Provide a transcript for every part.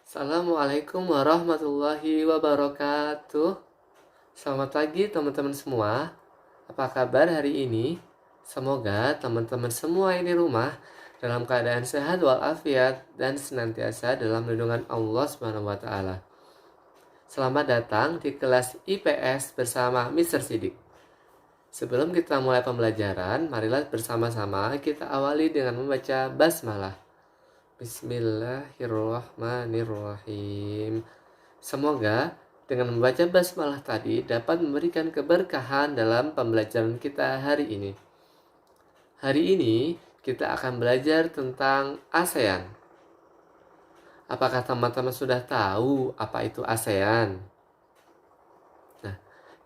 Assalamualaikum warahmatullahi wabarakatuh. Selamat pagi teman-teman semua. Apa kabar hari ini? Semoga teman-teman semua yang di rumah dalam keadaan sehat walafiat dan senantiasa dalam lindungan Allah Subhanahu wa taala. Selamat datang di kelas IPS bersama Mr. Sidik. Sebelum kita mulai pembelajaran, marilah bersama-sama kita awali dengan membaca basmalah. Bismillahirrahmanirrahim. Semoga dengan membaca basmalah tadi dapat memberikan keberkahan dalam pembelajaran kita hari ini. Hari ini kita akan belajar tentang ASEAN. Apakah teman-teman sudah tahu apa itu ASEAN? Nah,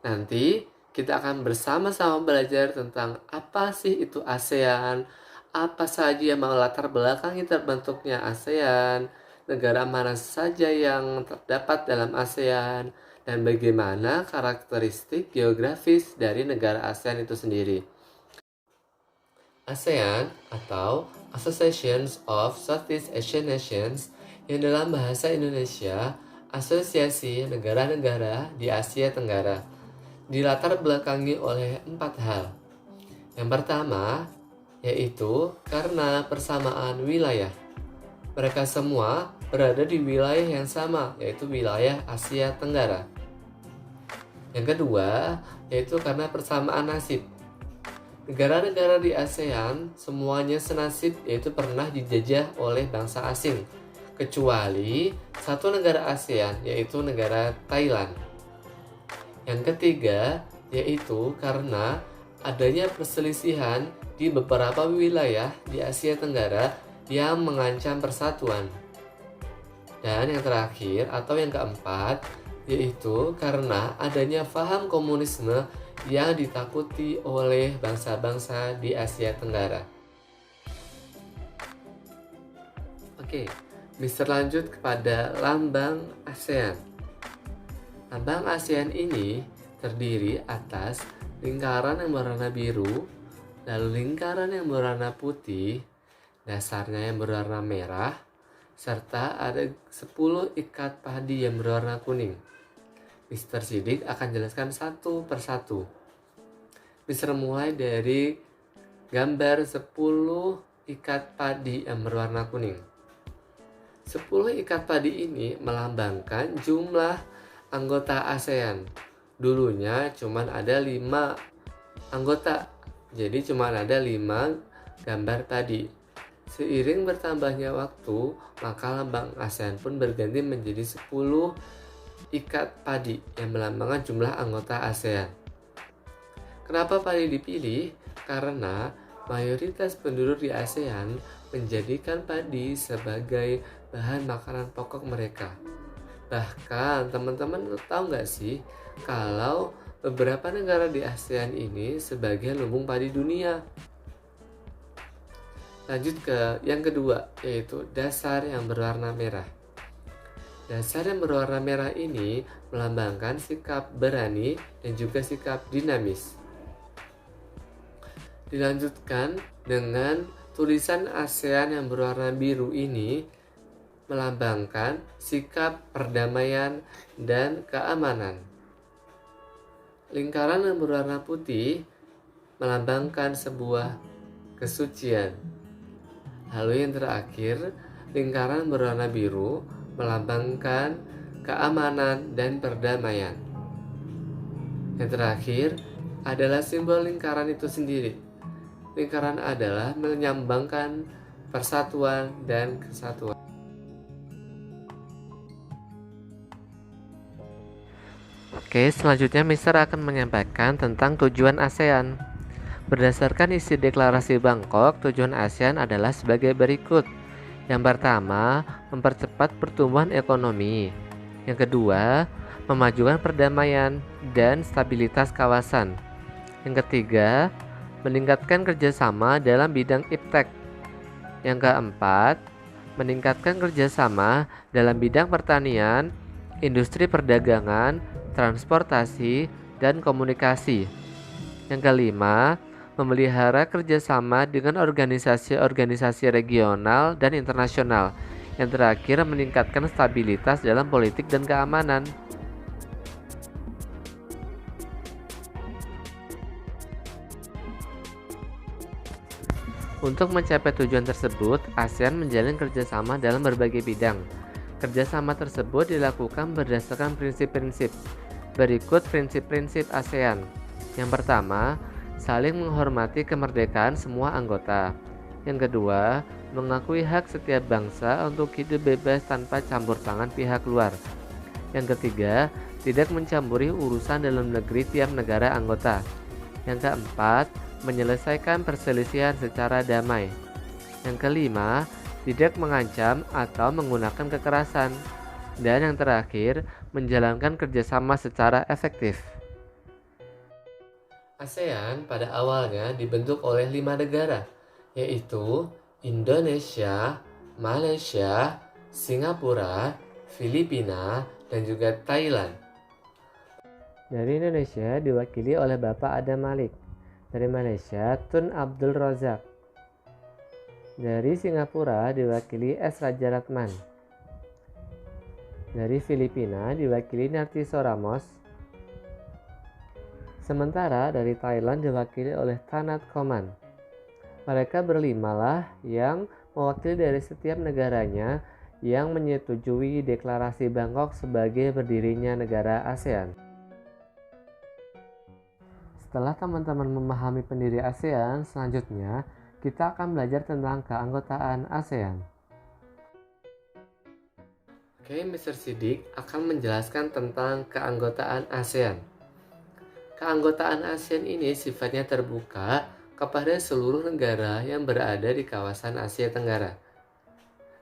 nanti kita akan bersama-sama belajar tentang apa sih itu ASEAN, apa saja yang melatar belakangi terbentuknya ASEAN, negara mana saja yang terdapat dalam ASEAN, dan bagaimana karakteristik geografis dari negara ASEAN itu sendiri. ASEAN atau Association of Southeast Asian Nations yang dalam bahasa Indonesia Asosiasi Negara-Negara di Asia Tenggara dilatar belakangi oleh 4 hal. Yang pertama yaitu karena persamaan wilayah. Mereka semua berada di wilayah yang sama, yaitu wilayah Asia Tenggara. Yang kedua yaitu karena persamaan nasib. Negara-negara di ASEAN semuanya senasib, yaitu pernah dijajah oleh bangsa asing, kecuali satu negara ASEAN, yaitu negara Thailand. Yang ketiga yaitu karena adanya perselisihan di beberapa wilayah di Asia Tenggara yang mengancam persatuan. Dan yang terakhir atau yang keempat yaitu karena adanya paham komunisme yang ditakuti oleh bangsa-bangsa di Asia Tenggara. Oke, Mister lanjut kepada lambang ASEAN. Lambang ASEAN ini terdiri atas lingkaran yang berwarna biru, lalu lingkaran yang berwarna putih, dasarnya yang berwarna merah, serta ada 10 ikat padi yang berwarna kuning. Mr. Sidik akan jelaskan satu persatu. Mr. mulai dari gambar 10 ikat padi yang berwarna kuning. 10 ikat padi ini melambangkan jumlah anggota ASEAN. Dulunya cuma ada 5 anggota, jadi cuma ada 5 gambar tadi. Seiring bertambahnya waktu, maka lambang ASEAN pun berganti menjadi 10 ikat padi yang melambangkan jumlah anggota ASEAN. Kenapa padi dipilih? Karena mayoritas penduduk di ASEAN menjadikan padi sebagai bahan makanan pokok mereka. Bahkan teman-teman tahu nggak sih kalau beberapa negara di ASEAN ini sebagai lumbung padi dunia. Lanjut ke yang kedua, yaitu dasar yang berwarna merah. Dasar yang berwarna merah ini melambangkan sikap berani dan juga sikap dinamis. Dilanjutkan dengan tulisan ASEAN yang berwarna biru ini melambangkan sikap perdamaian dan keamanan. Lingkaran yang berwarna putih melambangkan sebuah kesucian. Lalu yang terakhir, lingkaran berwarna biru melambangkan keamanan dan perdamaian. Yang terakhir adalah simbol lingkaran itu sendiri. Lingkaran adalah menyambangkan persatuan dan kesatuan. Oke, selanjutnya Mister akan menyampaikan tentang tujuan ASEAN. Berdasarkan isi deklarasi Bangkok, tujuan ASEAN adalah sebagai berikut. Yang pertama, mempercepat pertumbuhan ekonomi. Yang kedua, memajukan perdamaian dan stabilitas kawasan. Yang ketiga, meningkatkan kerjasama dalam bidang iptek. Yang keempat, meningkatkan kerjasama dalam bidang pertanian, industri perdagangan, transportasi, dan komunikasi. Yang kelima, memelihara kerjasama dengan organisasi-organisasi regional dan internasional. Yang terakhir, meningkatkan stabilitas dalam politik dan keamanan. Untuk mencapai tujuan tersebut, ASEAN menjalin kerjasama dalam berbagai bidang. Kerjasama tersebut dilakukan berdasarkan prinsip-prinsip. Berikut prinsip-prinsip ASEAN. Yang pertama, saling menghormati kemerdekaan semua anggota. Yang kedua, mengakui hak setiap bangsa untuk hidup bebas tanpa campur tangan pihak luar. Yang ketiga, tidak mencampuri urusan dalam negeri tiap negara anggota. Yang keempat, menyelesaikan perselisihan secara damai. Yang kelima, tidak mengancam atau menggunakan kekerasan. Dan yang terakhir, menjalankan kerjasama secara efektif. ASEAN pada awalnya dibentuk oleh 5 negara, yaitu Indonesia, Malaysia, Singapura, Filipina, dan juga Thailand. Dari Indonesia diwakili oleh Bapak Adam Malik. Dari Malaysia, Tun Abdul Razak. Dari Singapura diwakili S. Raja Ratman. Dari Filipina diwakili Nartiso Ramos. Sementara dari Thailand diwakili oleh Tanat Koman. Mereka berlimalah yang mewakili dari setiap negaranya yang menyetujui deklarasi Bangkok sebagai berdirinya negara ASEAN. Setelah teman-teman memahami pendiri ASEAN, selanjutnya kita akan belajar tentang keanggotaan ASEAN. Oke, Mr. Sidik akan menjelaskan tentang keanggotaan ASEAN. Keanggotaan ASEAN ini sifatnya terbuka kepada seluruh negara yang berada di kawasan Asia Tenggara.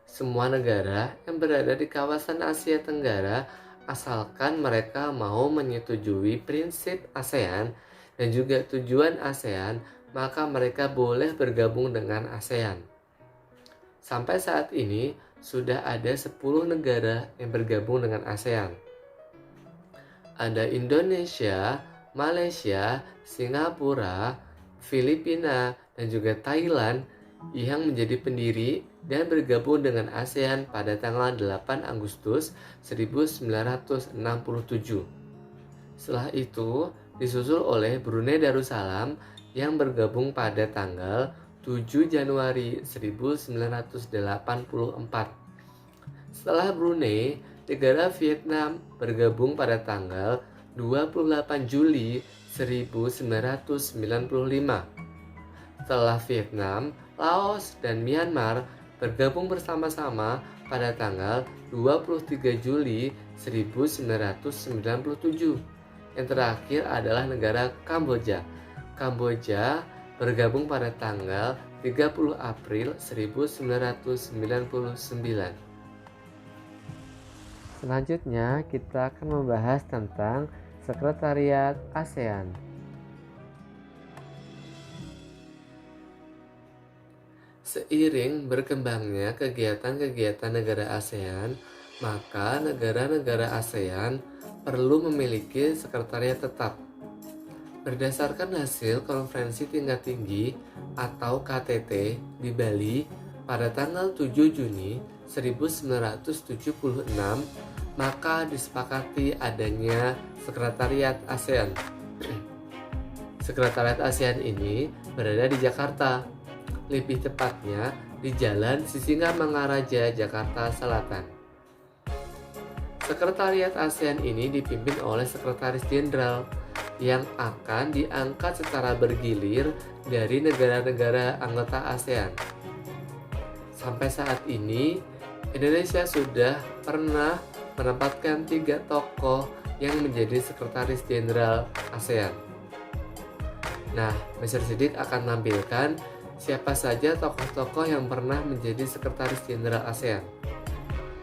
Semua negara yang berada di kawasan Asia Tenggara, asalkan mereka mau menyetujui prinsip ASEAN dan juga tujuan ASEAN, maka mereka boleh bergabung dengan ASEAN. Sampai saat ini, sudah ada 10 negara yang bergabung dengan ASEAN. Ada Indonesia, Malaysia, Singapura, Filipina, dan juga Thailand yang menjadi pendiri dan bergabung dengan ASEAN pada tanggal 8 Agustus 1967. Setelah itu, disusul oleh Brunei Darussalam yang bergabung pada tanggal 7 Januari 1984. Setelah Brunei, negara Vietnam bergabung pada tanggal 28 Juli 1995. Setelah Vietnam, Laos, dan Myanmar bergabung bersama-sama pada tanggal 23 Juli 1997. Yang terakhir adalah negara Kamboja. Kamboja bergabung pada tanggal 30 April 1999. Selanjutnya kita akan membahas tentang Sekretariat ASEAN. Seiring berkembangnya kegiatan-kegiatan negara ASEAN, maka negara-negara ASEAN perlu memiliki sekretariat tetap. Berdasarkan hasil konferensi tingkat tinggi atau KTT di Bali pada tanggal 7 Juni 1976, maka disepakati adanya Sekretariat ASEAN. Sekretariat ASEAN ini berada di Jakarta, lebih tepatnya di Jalan Sisingamangaraja, Jakarta Selatan. Sekretariat ASEAN ini dipimpin oleh Sekretaris Jenderal yang akan diangkat secara bergilir dari negara-negara anggota ASEAN. Sampai saat ini, Indonesia sudah pernah menempatkan 3 tokoh yang menjadi Sekretaris Jenderal ASEAN. Nah, Mr. Sidik akan menampilkan siapa saja tokoh-tokoh yang pernah menjadi Sekretaris Jenderal ASEAN.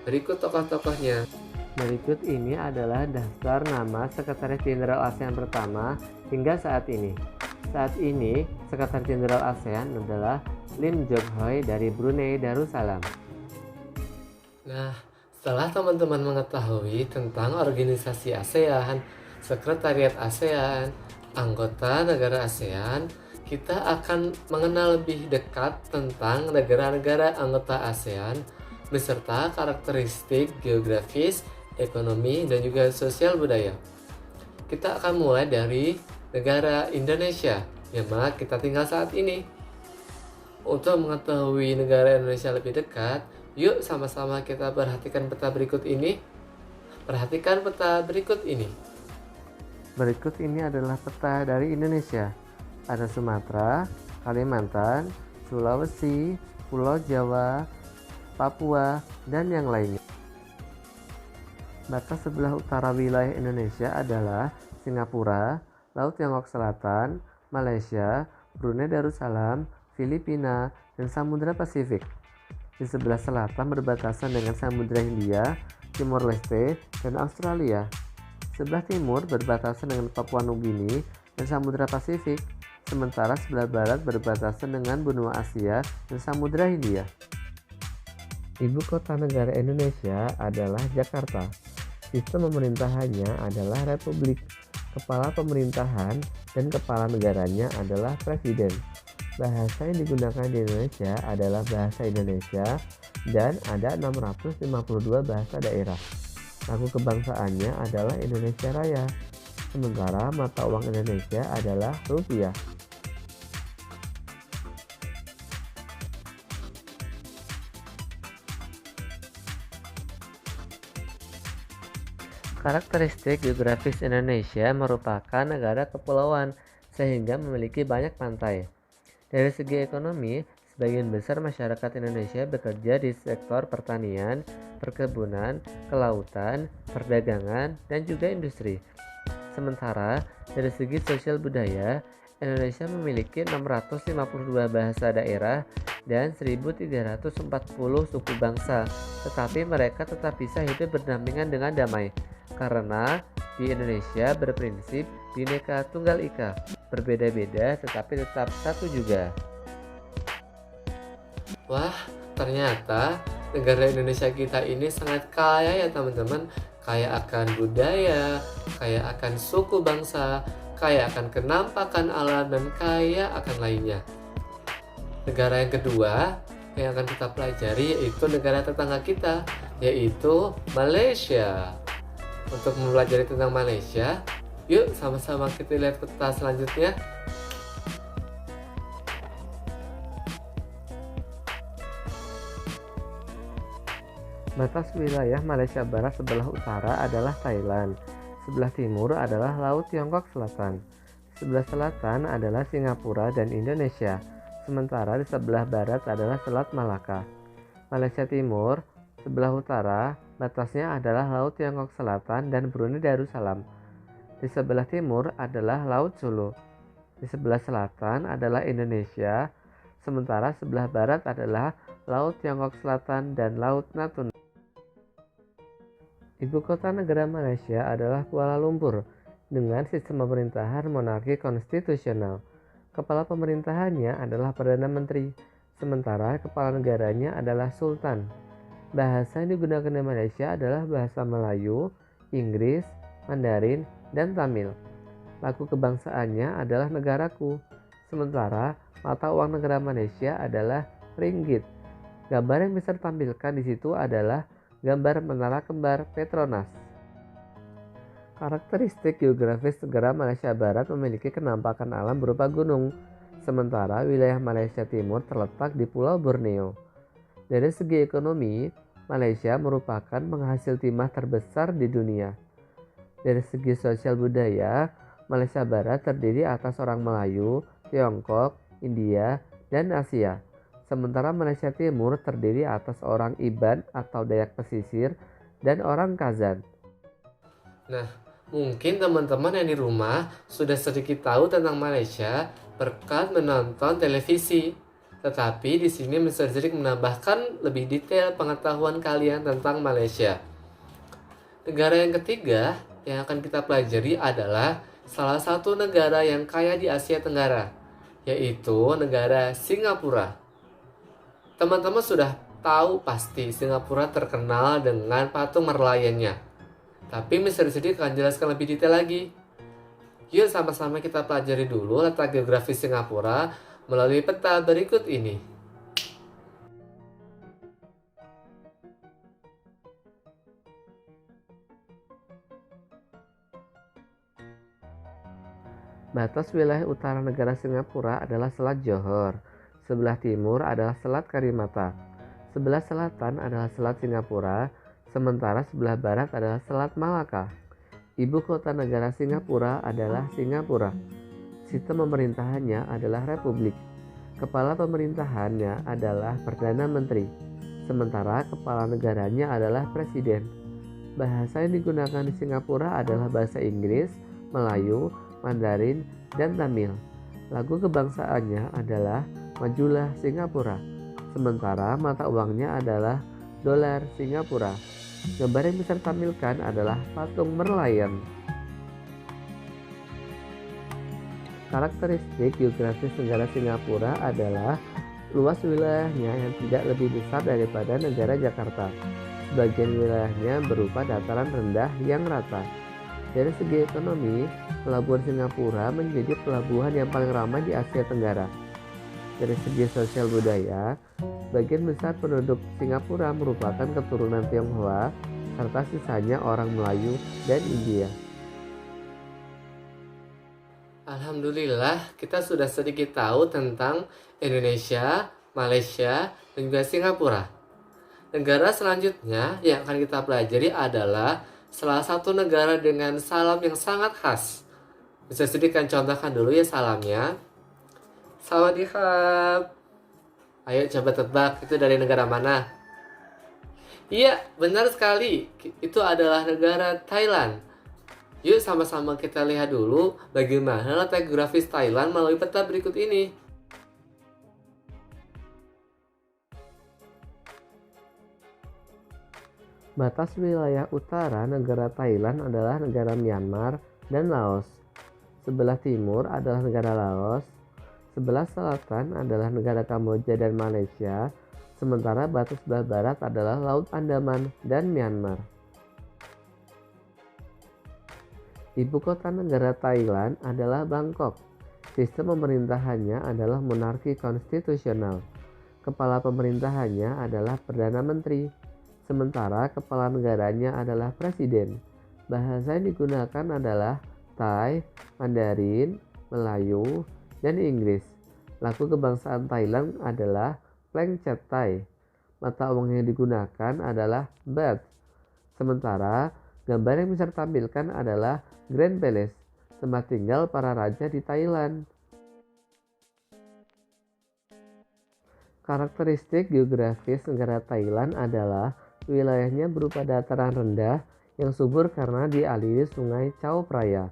Berikut tokoh-tokohnya. Berikut ini adalah daftar nama Sekretaris Jenderal ASEAN pertama hingga saat ini. Saat ini, Sekretaris Jenderal ASEAN adalah Lim Jok Hoi dari Brunei Darussalam. Nah, setelah teman-teman mengetahui tentang organisasi ASEAN, Sekretariat ASEAN, anggota negara ASEAN, kita akan mengenal lebih dekat tentang negara-negara anggota ASEAN beserta karakteristik geografis, ekonomi, dan juga sosial budaya. Kita akan mulai dari negara Indonesia, yang mana kita tinggal saat ini. Untuk mengetahui negara Indonesia lebih dekat, yuk sama-sama kita perhatikan peta berikut ini. Perhatikan peta berikut ini. Berikut ini adalah peta dari Indonesia. Ada Sumatera, Kalimantan, Sulawesi, Pulau Jawa, Papua, dan yang lainnya. Batas sebelah utara wilayah Indonesia adalah Singapura, Laut Tiongkok Selatan, Malaysia, Brunei Darussalam, Filipina, dan Samudra Pasifik. Di sebelah selatan berbatasan dengan Samudra Hindia, Timor Leste, dan Australia. Sebelah timur berbatasan dengan Papua Nugini dan Samudra Pasifik, sementara sebelah barat berbatasan dengan benua Asia dan Samudra Hindia. Ibu kota negara Indonesia adalah Jakarta. Sistem pemerintahannya adalah republik. Kepala pemerintahan dan kepala negaranya adalah presiden. Bahasa yang digunakan di Indonesia adalah bahasa Indonesia dan ada 652 bahasa daerah. Lagu kebangsaannya adalah Indonesia Raya. Sementara mata uang Indonesia adalah rupiah. Karakteristik geografis Indonesia merupakan negara kepulauan sehingga memiliki banyak pantai. Dari segi ekonomi, sebagian besar masyarakat Indonesia bekerja di sektor pertanian, perkebunan, kelautan, perdagangan, dan juga industri. Sementara dari segi sosial budaya, Indonesia memiliki 652 bahasa daerah dan 1340 suku bangsa, tetapi mereka tetap bisa hidup berdampingan dengan damai. Karena di Indonesia berprinsip Bhinneka Tunggal Ika, berbeda-beda tetapi tetap satu juga. Wah, ternyata negara Indonesia kita ini sangat kaya ya teman-teman. Kaya akan budaya, kaya akan suku bangsa, kaya akan kenampakan alam, dan kaya akan lainnya. Negara yang kedua yang akan kita pelajari yaitu negara tetangga kita, yaitu Malaysia. Untuk mempelajari tentang Malaysia, yuk sama-sama kita lihat peta selanjutnya. Batas wilayah Malaysia Barat sebelah utara adalah Thailand, sebelah timur adalah Laut Tiongkok Selatan, sebelah selatan adalah Singapura dan Indonesia, sementara di sebelah barat adalah Selat Malaka. Malaysia Timur sebelah utara batasnya adalah Laut Tiongkok Selatan dan Brunei Darussalam. Di sebelah timur adalah Laut Sulu. Di sebelah selatan adalah Indonesia, sementara sebelah barat adalah Laut Tiongkok Selatan dan Laut Natuna. Ibu kota negara Malaysia adalah Kuala Lumpur dengan sistem pemerintahan monarki konstitusional. Kepala pemerintahannya adalah Perdana Menteri, sementara kepala negaranya adalah Sultan. Bahasa yang digunakan di Malaysia adalah bahasa Melayu, Inggris, Mandarin, dan Tamil. Lagu kebangsaannya adalah Negaraku, sementara mata uang negara Malaysia adalah ringgit. Gambar yang bisa ditampilkan di situ adalah gambar menara kembar Petronas. Karakteristik geografis negara Malaysia Barat memiliki kenampakan alam berupa gunung, sementara wilayah Malaysia Timur terletak di Pulau Borneo. Dari segi ekonomi, Malaysia merupakan penghasil timah terbesar di dunia. Dari segi sosial budaya, Malaysia Barat terdiri atas orang Melayu, Tiongkok, India, dan Asia. Sementara Malaysia Timur terdiri atas orang Iban atau Dayak Pesisir dan orang Kazan. Nah, mungkin teman-teman yang di rumah sudah sedikit tahu tentang Malaysia berkat menonton televisi. Tetapi di sini Mr. Zirik menambahkan lebih detail pengetahuan kalian tentang Malaysia. Negara yang ketiga yang akan kita pelajari adalah salah satu negara yang kaya di Asia Tenggara, yaitu negara Singapura. Teman-teman sudah tahu pasti Singapura terkenal dengan patung Merlionnya. Tapi Mr. Zirik akan jelaskan lebih detail lagi. Yuk sama-sama kita pelajari dulu letak geografis Singapura melalui peta berikut ini. Batas wilayah utara negara Singapura adalah Selat Johor. Sebelah timur adalah Selat Karimata. Sebelah selatan adalah Selat Singapura, sementara sebelah barat adalah Selat Malaka. Ibu kota negara Singapura adalah Singapura. Sistem pemerintahannya adalah republik. Kepala pemerintahannya adalah Perdana Menteri, sementara kepala negaranya adalah presiden. Bahasa yang digunakan di Singapura adalah bahasa Inggris, Melayu, Mandarin, dan Tamil. Lagu kebangsaannya adalah Majulah Singapura, sementara mata uangnya adalah dolar Singapura. Gambar yang bisa ditampilkan adalah patung merlion. Karakteristik geografis negara Singapura adalah luas wilayahnya yang tidak lebih besar daripada negara Jakarta. Sebagian wilayahnya berupa dataran rendah yang rata. Dari segi ekonomi, pelabuhan Singapura menjadi pelabuhan yang paling ramai di Asia Tenggara. Dari segi sosial budaya, sebagian besar penduduk Singapura merupakan keturunan Tionghoa, serta sisanya orang Melayu dan India. Alhamdulillah, kita sudah sedikit tahu tentang Indonesia, Malaysia, dan juga Singapura. Negara selanjutnya yang akan kita pelajari adalah salah satu negara dengan salam yang sangat khas. Bisa sedikit contohkan dulu ya salamnya. Sawadihab. Ayo coba tebak, itu dari negara mana? Iya, benar sekali. Itu adalah negara Thailand. Yuk sama-sama kita lihat dulu bagaimana letak geografis Thailand melalui peta berikut ini. Batas wilayah utara negara Thailand adalah negara Myanmar dan Laos. Sebelah timur adalah negara Laos. Sebelah selatan adalah negara Kamboja dan Malaysia. Sementara batas sebelah barat adalah Laut Andaman dan Myanmar. Ibu kota negara Thailand adalah Bangkok. Sistem pemerintahannya adalah monarki konstitusional. Kepala pemerintahannya adalah Perdana Menteri, sementara kepala negaranya adalah presiden. Bahasa yang digunakan adalah Thai, Mandarin, Melayu, dan Inggris. Lagu kebangsaan Thailand adalah Pleng Chat Thai. Mata uang yang digunakan adalah baht. Sementara gambar yang bisa ditampilkan adalah Grand Palace, tempat tinggal para raja di Thailand. Karakteristik geografis negara Thailand adalah wilayahnya berupa dataran rendah yang subur karena dialiri sungai Chao Phraya.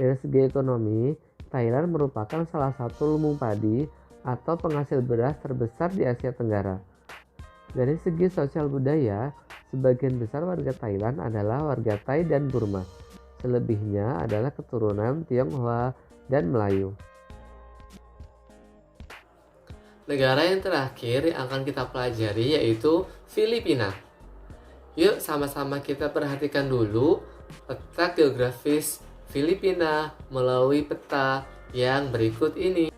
Dari segi ekonomi, Thailand merupakan salah satu lumbung padi atau penghasil beras terbesar di Asia Tenggara. Dari segi sosial budaya, sebagian besar warga Thailand adalah warga Thai dan Burma. Selebihnya adalah keturunan Tionghoa dan Melayu. Negara yang terakhir yang akan kita pelajari yaitu Filipina. Yuk sama-sama kita perhatikan dulu letak geografis Filipina melalui peta yang berikut ini.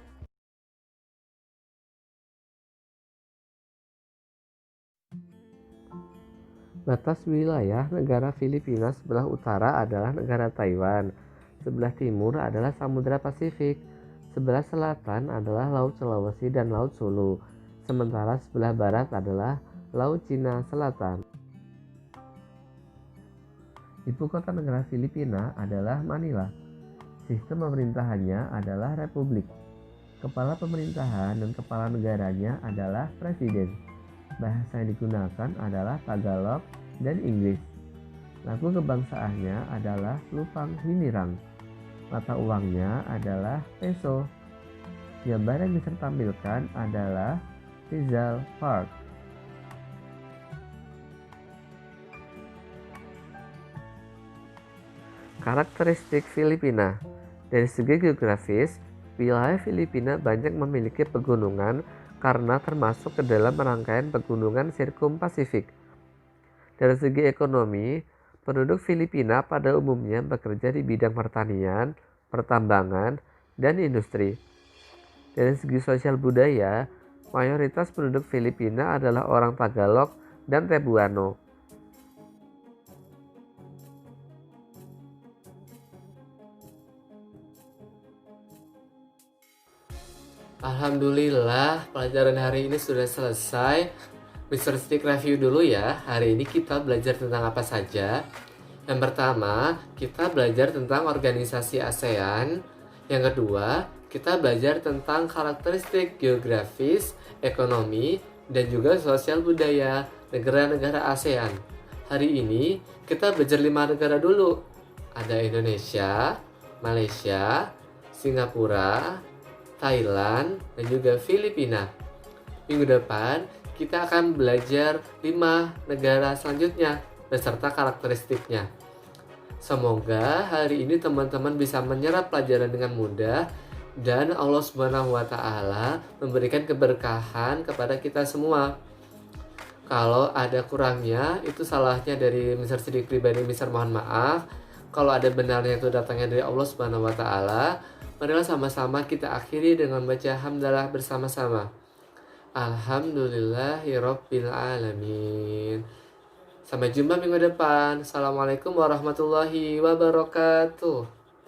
Batas wilayah negara Filipina sebelah utara adalah negara Taiwan. Sebelah timur adalah Samudra Pasifik. Sebelah selatan adalah Laut Sulawesi dan Laut Sulu. Sementara sebelah barat adalah Laut Cina Selatan. Ibu kota negara Filipina adalah Manila. Sistem pemerintahannya adalah republik. Kepala pemerintahan dan kepala negaranya adalah presiden. Bahasa yang digunakan adalah Tagalog dan Inggris. Lagu kebangsaannya adalah Lupang Hinirang. Mata uangnya adalah peso. Gambar yang bisa ditampilkan adalah Rizal Park. Karakteristik Filipina. Dari segi geografis, wilayah Filipina banyak memiliki pegunungan karena termasuk ke dalam rangkaian pegunungan Sirkum Pasifik. Dari segi ekonomi, penduduk Filipina pada umumnya bekerja di bidang pertanian, pertambangan, dan industri. Dari segi sosial budaya, mayoritas penduduk Filipina adalah orang Tagalog dan Cebuano. Alhamdulillah, pelajaran hari ini sudah selesai. Mr. Stick review dulu ya. Hari ini kita belajar tentang apa saja. Yang pertama, kita belajar tentang organisasi ASEAN. Yang kedua, kita belajar tentang karakteristik geografis, ekonomi, dan juga sosial budaya negara-negara ASEAN. Hari ini, kita belajar 5 negara dulu. Ada Indonesia, Malaysia, Singapura, Thailand, dan juga Filipina. Minggu depan, kita akan belajar 5 negara selanjutnya beserta karakteristiknya. Semoga hari ini teman-teman bisa menyerap pelajaran dengan mudah dan Allah Subhanahu wa taala memberikan keberkahan kepada kita semua. Kalau ada kurangnya, itu salahnya dari Mr. Sidik pribadi. Mr. mohon maaf. Kalau ada benarnya itu datangnya dari Allah Subhanahu wa taala. Marilah sama-sama kita akhiri dengan baca hamdalah bersama-sama. Alhamdulillahirabbil alamin. Sampai jumpa minggu depan. Assalamualaikum warahmatullahi wabarakatuh.